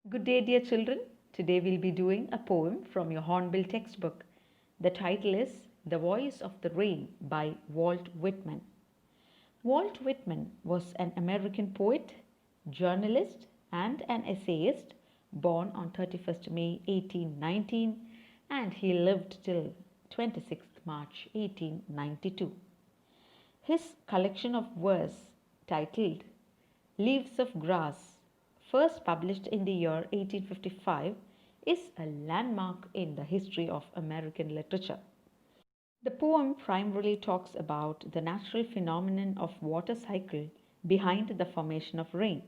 Good day, dear children. Today we'll be doing a poem from your Hornbill textbook. The title is The Voice of the Rain by Walt Whitman. Walt Whitman was an American poet, journalist, and an essayist born on 31st May 1819, and he lived till 26th March 1892. His collection of verse titled Leaves of Grass, first published in the year 1855, is a landmark in the history of American literature. The poem primarily talks about the natural phenomenon of water cycle behind the formation of rain.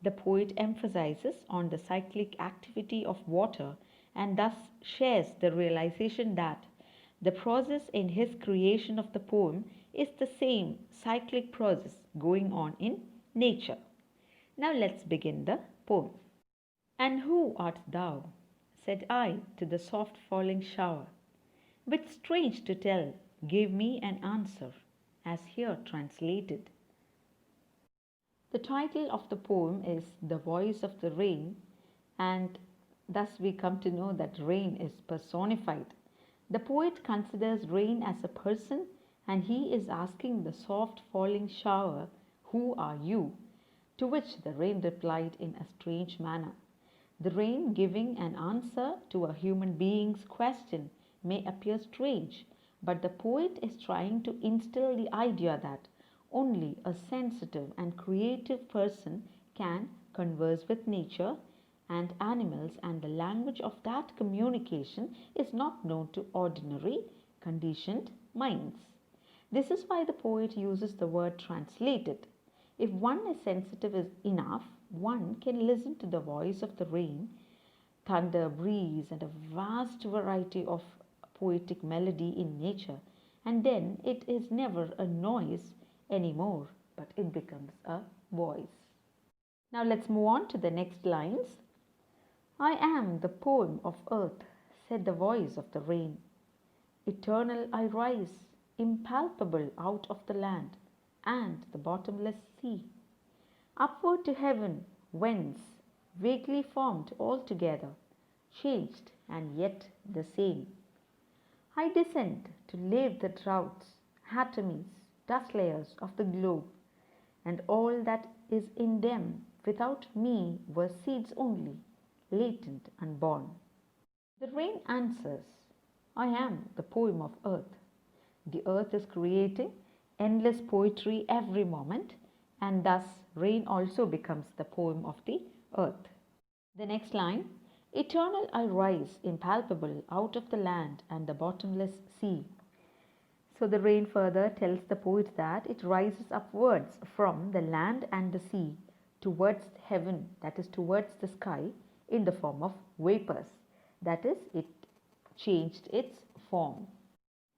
The poet emphasizes on the cyclic activity of water and thus shares the realization that the process in his creation of the poem is the same cyclic process going on in nature. Now let's begin the poem. And who art thou? Said I to the soft falling shower, which strange to tell gave me an answer, as here translated. The title of the poem is The Voice of the Rain, and thus we come to know that rain is personified. The poet considers rain as a person, and he is asking the soft falling shower, "Who are you?" To which the rain replied in a strange manner. The rain giving an answer to a human being's question may appear strange, but the poet is trying to instill the idea that only a sensitive and creative person can converse with nature and animals, and the language of that communication is not known to ordinary, conditioned minds. This is why the poet uses the word translated. If one is sensitive enough, one can listen to the voice of the rain, thunder, breeze, and a vast variety of poetic melody in nature, and then it is never a noise anymore, but it becomes a voice. Now let's move on to the next lines. I am the poem of earth, said the voice of the rain. Eternal I rise, impalpable out of the land and the bottomless sea. Upward to heaven, whence, vaguely formed altogether, changed and yet the same. I descend to lave the droughts, atomies, dust layers of the globe, and all that is in them without me were seeds only, latent, unborn. The rain answers, I am the poem of earth. The earth is creating endless poetry every moment, and thus rain also becomes the poem of the earth. The next line, eternal I rise, impalpable, out of the land and the bottomless sea. So the rain further tells the poet that it rises upwards from the land and the sea towards heaven, that is towards the sky, in the form of vapors. That is, it changed its form.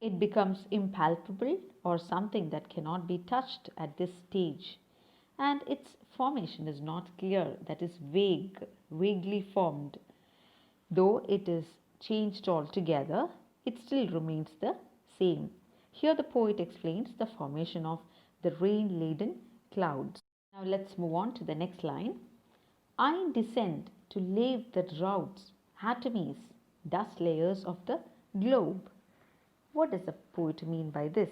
It becomes impalpable or something that cannot be touched at this stage, and its formation is not clear, that is vague, vaguely formed. Though it is changed altogether, it still remains the same. Here the poet explains the formation of the rain-laden clouds. Now let's move on to the next line. I descend to lave the droughts, atomies, dust layers of the globe. What does the poet mean by this?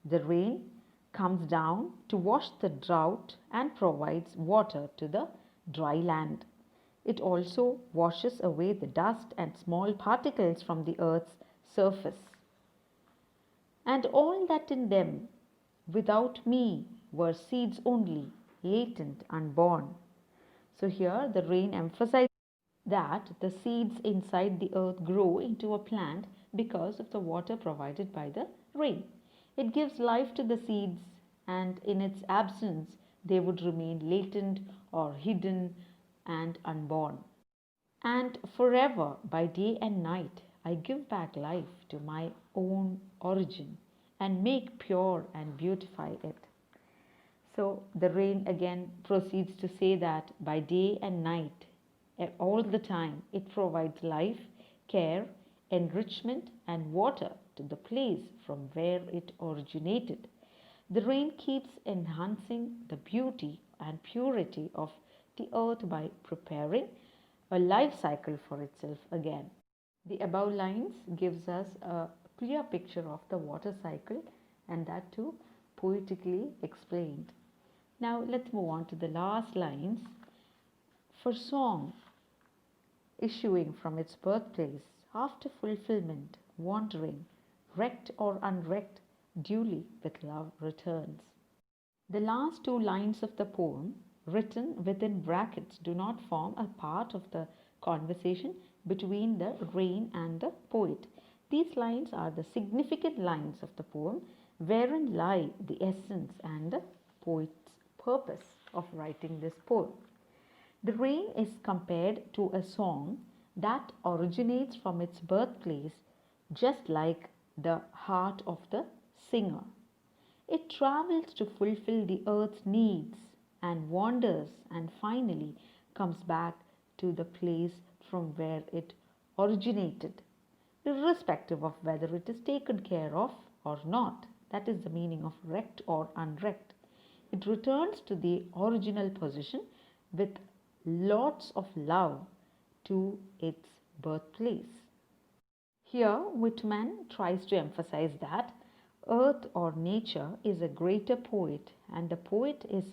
The rain comes down to wash the drought and provides water to the dry land. It also washes away the dust and small particles from the earth's surface. And all that in them, without me, were seeds only, latent, unborn. So here the rain emphasizes that the seeds inside the earth grow into a plant because of the water provided by the rain. It gives life to the seeds, and in its absence, they would remain latent or hidden and unborn. And forever, by day and night, I give back life to my own origin and make pure and beautify it. So the rain again proceeds to say that by day and night, all the time, it provides life, care, enrichment, and water to the place from where it originated. The rain keeps enhancing the beauty and purity of the earth by preparing a life cycle for itself again. The above lines gives us a clear picture of the water cycle, and that too poetically explained. Now let's move on to the last lines. For song issuing from its birthplace, after fulfillment, wandering, wrecked or unwrecked, duly with love returns. The last two lines of the poem, written within brackets, do not form a part of the conversation between the rain and the poet. These lines are the significant lines of the poem, wherein lie the essence and the poet's purpose of writing this poem. The rain is compared to a song that originates from its birthplace, just like the heart of the singer. It travels to fulfill the earth's needs and wanders and finally comes back to the place from where it originated, irrespective of whether it is taken care of or not. That is the meaning of wrecked or unwrecked. It returns to the original position with lots of love to its birthplace. Here, Whitman tries to emphasize that earth or nature is a greater poet, and the poet is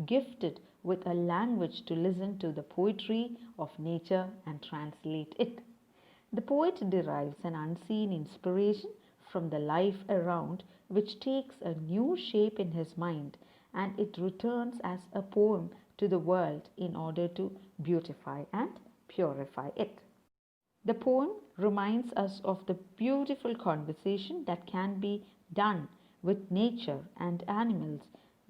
gifted with a language to listen to the poetry of nature and translate it. The poet derives an unseen inspiration from the life around, which takes a new shape in his mind, and it returns as a poem to the world in order to beautify and purify it. The poem reminds us of the beautiful conversation that can be done with nature and animals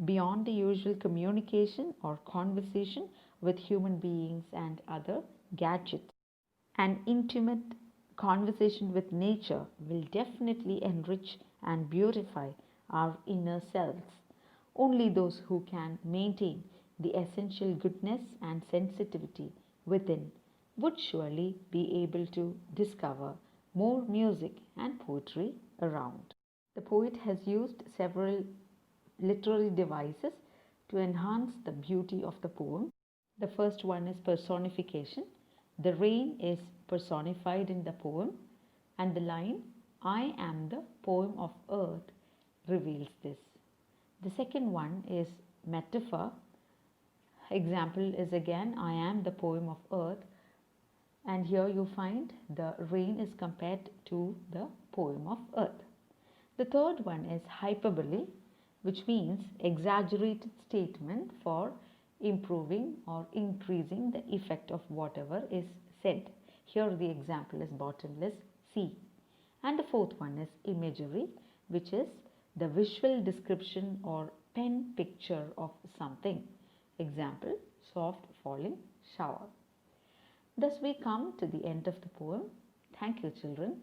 beyond the usual communication or conversation with human beings and other gadgets. An intimate conversation with nature will definitely enrich and beautify our inner selves. Only those who can maintain the essential goodness and sensitivity within would surely be able to discover more music and poetry around. The poet has used several literary devices to enhance the beauty of the poem. The first one is personification. The rain is personified in the poem, and the line, I am the poem of earth, reveals this. The second one is metaphor. Example is again, I am the poem of earth, and here you find the rain is compared to the poem of earth. The third one is hyperbole, which means exaggerated statement for improving or increasing the effect of whatever is said. Here the example is bottomless sea. And the fourth one is imagery, which is the visual description or pen picture of something. Example, soft falling shower. Thus we come to the end of the poem. Thank you, children.